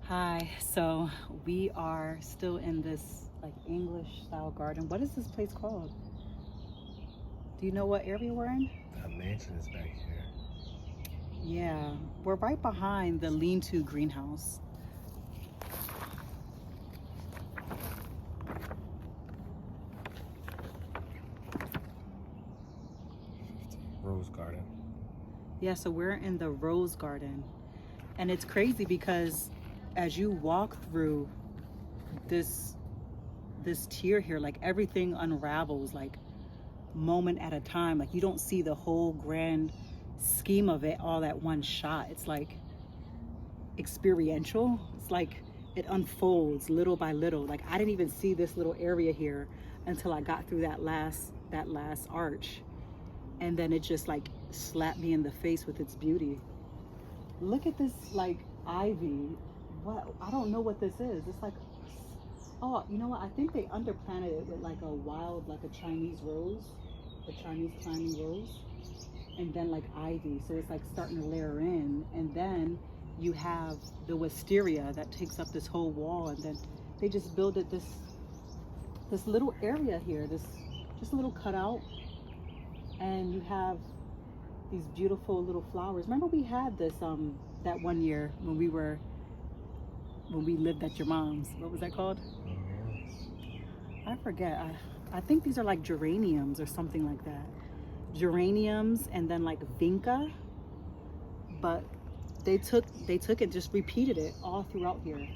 Hi, so we are still in this like English style garden. What is this place called? Do you know what area we're in? That mansion is back here. Yeah, we're right behind the lean-to greenhouse. Rose garden. Yeah, so we're in the rose garden. And it's crazy because as you walk through this tier here, like everything unravels like moment at a time. Like you don't see the whole grand scheme of it all at one shot. It's like experiential. It's like it unfolds little by little. Like I didn't even see this little area here until I got through that last arch, and then it just like slapped me in the face with its beauty. Look at this like ivy. What, I don't know what this is. It's like, oh, you know what? I think they underplanted it with like a wild, like a Chinese rose, a Chinese climbing rose, and then like ivy. So it's like starting to layer in, and then you have the wisteria that takes up this whole wall, and then they just build it this little area here, this just a little cutout, and you have these beautiful little flowers. Remember we had this that one year when we lived at your mom's. What was that called? I forget. I think these are like geraniums or something like that. Geraniums and then like vinca, but they took it, just repeated it all throughout here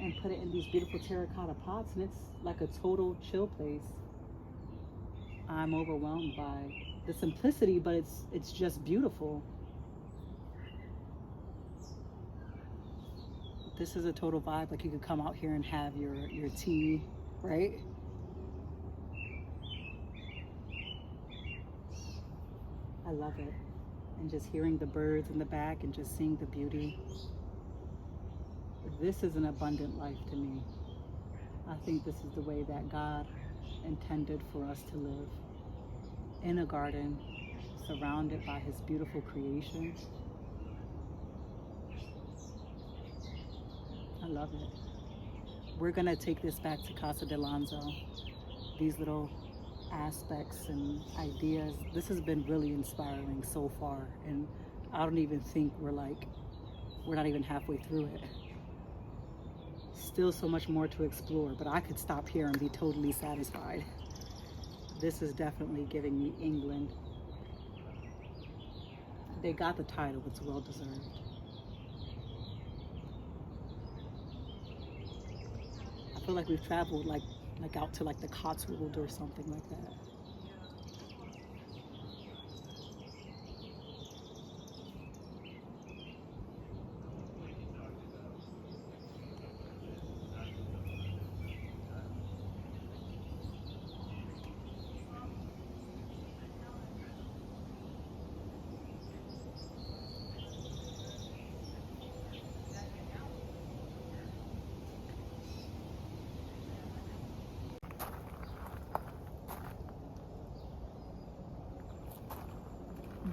and put it in these beautiful terracotta pots, and it's like a total chill place. I'm overwhelmed by the simplicity, but it's just beautiful. This is a total vibe. Like you could come out here and have your tea, right? I love it. And just hearing the birds in the back and just seeing the beauty. This is an abundant life to me. I think this is the way that God intended for us to live. In a garden, surrounded by his beautiful creation. I love it. We're gonna take this back to Casa de Lanzo. These little aspects and ideas. This has been really inspiring so far, and I don't even think we're not even halfway through it. Still so much more to explore, but I could stop here and be totally satisfied. This is definitely giving me England. They got the title, it's well deserved. I feel like we've traveled like out to like the Cotswold or something like that.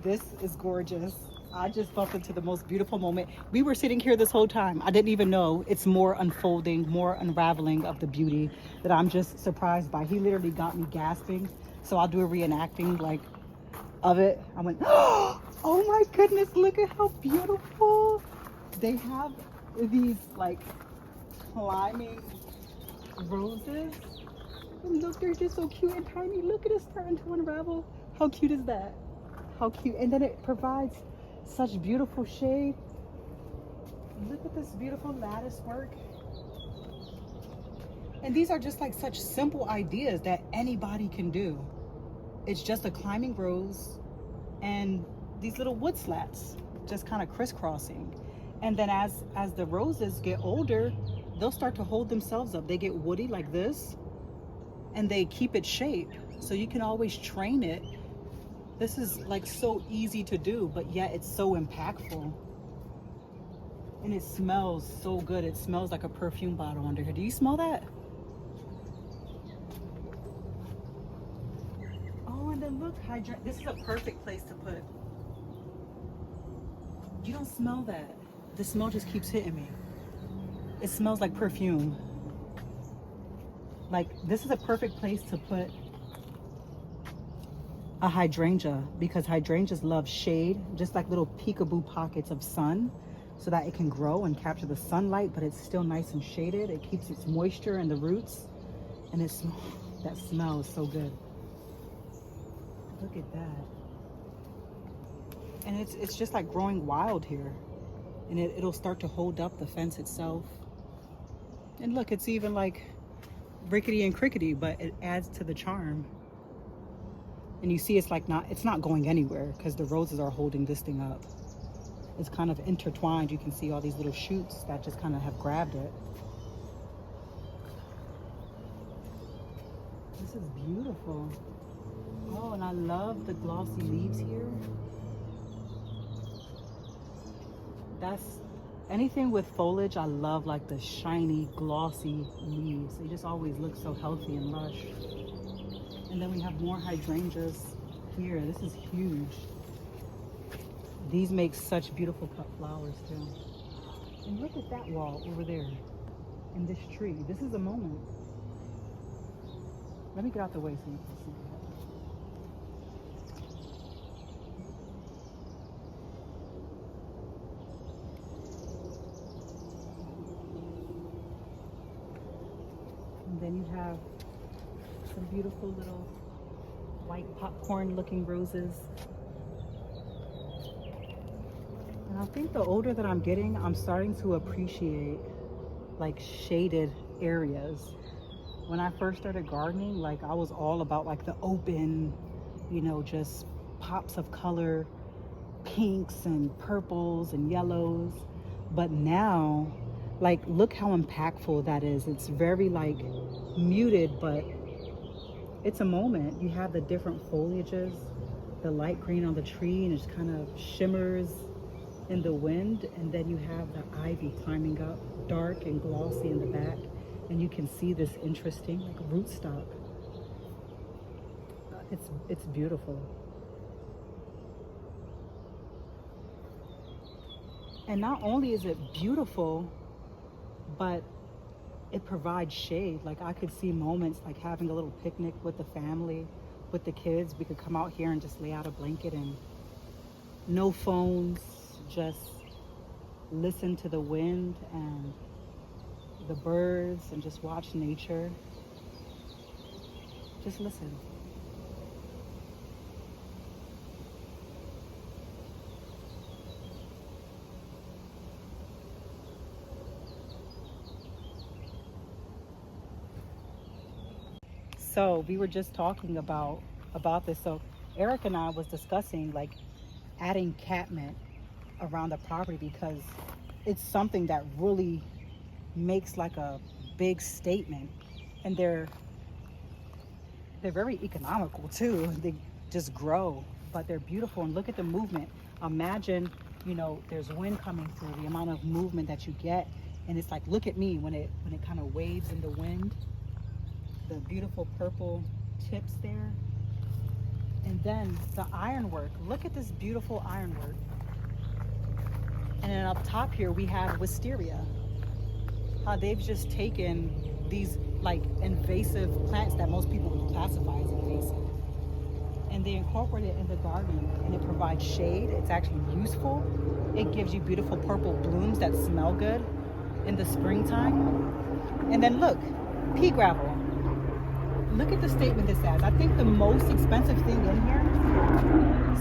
This is gorgeous. I just bumped into the most beautiful moment. We were sitting here this whole time. I didn't even know it's more unfolding, more unraveling of the beauty that I'm just surprised by. He literally got me gasping. So I'll do a reenacting like of it. I went, oh my goodness, look at how beautiful. They have these like climbing roses. And look, they're just so cute and tiny. Look at it starting to unravel. How cute is that? How cute. And then it provides such beautiful shade. Look at this beautiful lattice work. And these are just like such simple ideas that anybody can do. It's just a climbing rose and these little wood slats just kind of crisscrossing. And then as the roses get older, they'll start to hold themselves up. They get woody like this, and they keep its shape. So you can always train it. This is like so easy to do, but yet it's so impactful. And it smells so good. It smells like a perfume bottle under here. Do you smell that? Oh, and then look, hydrant. This is a perfect place to put. You don't smell that. The smell just keeps hitting me. It smells like perfume. Like, this is a perfect place to put a hydrangea, because hydrangeas love shade, just like little peekaboo pockets of sun, so that it can grow and capture the sunlight, but it's still nice and shaded. It keeps its moisture in the roots, and that smell is so good. Look at that. And it's just like growing wild here, and it'll start to hold up the fence itself. And look, it's even like rickety and crickety, but it adds to the charm. And you see it's not going anywhere because the roses are holding this thing up. It's kind of intertwined. You can see all these little shoots that just kind of have grabbed it. This is beautiful. Oh, and I love the glossy leaves here. That's anything with foliage. I love like the shiny, glossy leaves. They just always look so healthy and lush. And then we have more hydrangeas here. This is huge. These make such beautiful cut flowers too. And look at that wall over there and this tree. This is a moment. Let me get out the way so you can see. And then you have some beautiful little white popcorn looking roses. And I think the older that I'm getting, I'm starting to appreciate like shaded areas. When I first started gardening, like I was all about like the open, just pops of color, pinks and purples and yellows. But now, like, look how impactful that is. It's very like muted, but it's a moment. You have the different foliages, the light green on the tree, and it just kind of shimmers in the wind. And then you have the ivy climbing up, dark and glossy in the back. And you can see this interesting like rootstock. It's beautiful. And not only is it beautiful, but it provides shade. Like I could see moments like having a little picnic with the family, with the kids. We could come out here and just lay out a blanket and no phones, just listen to the wind and the birds and just watch nature. Just listen. So we were just talking about this. So Eric and I was discussing like adding catmint around the property because it's something that really makes like a big statement, and they're very economical too. They just grow, but they're beautiful. And look at the movement. Imagine, there's wind coming through, the amount of movement that you get, and it's like, look at me when it kind of waves in the wind. The beautiful purple tips there. And then the ironwork. Look at this beautiful ironwork. And then up top here we have wisteria. How they've just taken these like invasive plants that most people would classify as invasive, and they incorporate it in the garden, and it provides shade. It's actually useful. It gives you beautiful purple blooms that smell good in the springtime. And then look, pea gravel. Look at the statement this has. I think the most expensive thing in here,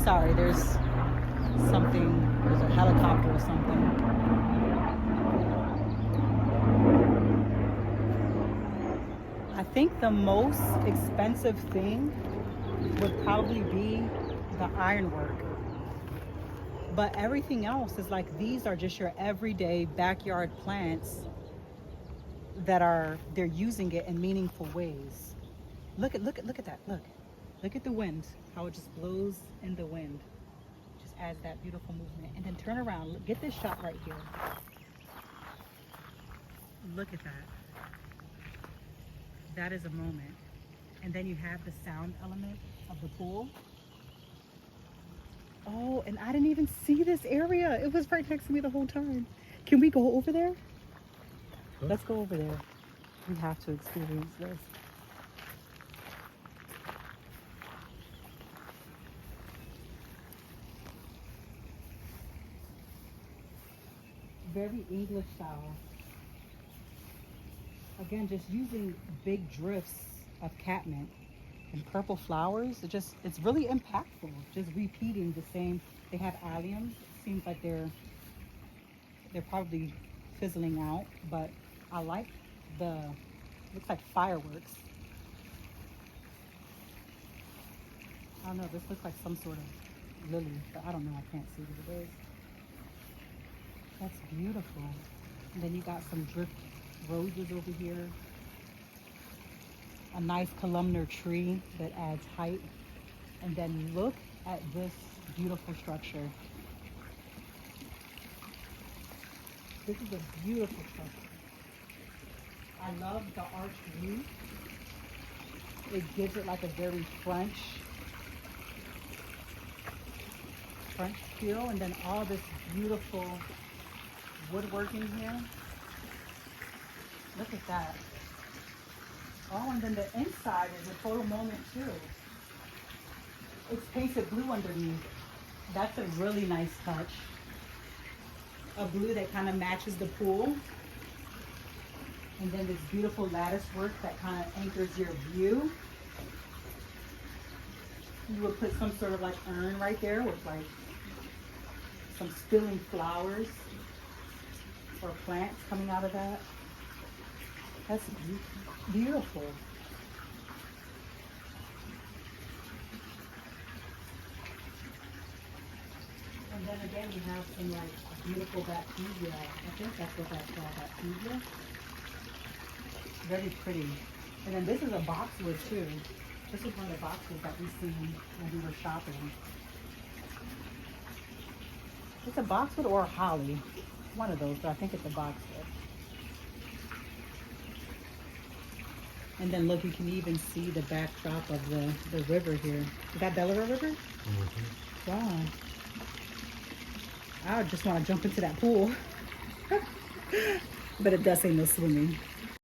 sorry, there's a helicopter or something. I think the most expensive thing would probably be the ironwork. But everything else is like, these are just your everyday backyard plants they're using it in meaningful ways. Look at that. Look at the wind, how it just blows in the wind. Just adds that beautiful movement. And then turn around, get this shot right here. Look at that. That is a moment. And then you have the sound element of the pool. Oh, and I didn't even see this area. It was right next to me the whole time. Can we go over there? Huh? Let's go over there. We have to experience this. Very English style. Again, just using big drifts of catnip and purple flowers. It's really impactful. Just repeating the same. They have alliums. It seems like they're probably fizzling out, but I like the, looks like fireworks. I don't know, this looks like some sort of lily, but I don't know, I can't see what it is. That's beautiful. And then you got some drift roses over here. A nice columnar tree that adds height. And then look at this beautiful structure. This is a beautiful structure. I love the arched roof. It gives it like a very French feel, and then all this beautiful woodworking here. Look at that. Oh, and then the inside is a photo moment too. It's painted blue underneath. That's a really nice touch. A blue that kind of matches the pool. And then this beautiful lattice work that kind of anchors your view. You would put some sort of like urn right there with like some spilling flowers or plants coming out of that. That's beautiful. And then again, we have some like beautiful baptisia. I think that's what that's called, baptisia. Very pretty. And then this is a boxwood too. This is one of the boxwoods that we seen when we were shopping. It's a boxwood or a holly. One of those, but I think it's a boxwood. And then look, you can even see the backdrop of the river here. Is that Delaware River? Mm-hmm. Wow. I just want to jump into that pool. But it does say no swimming.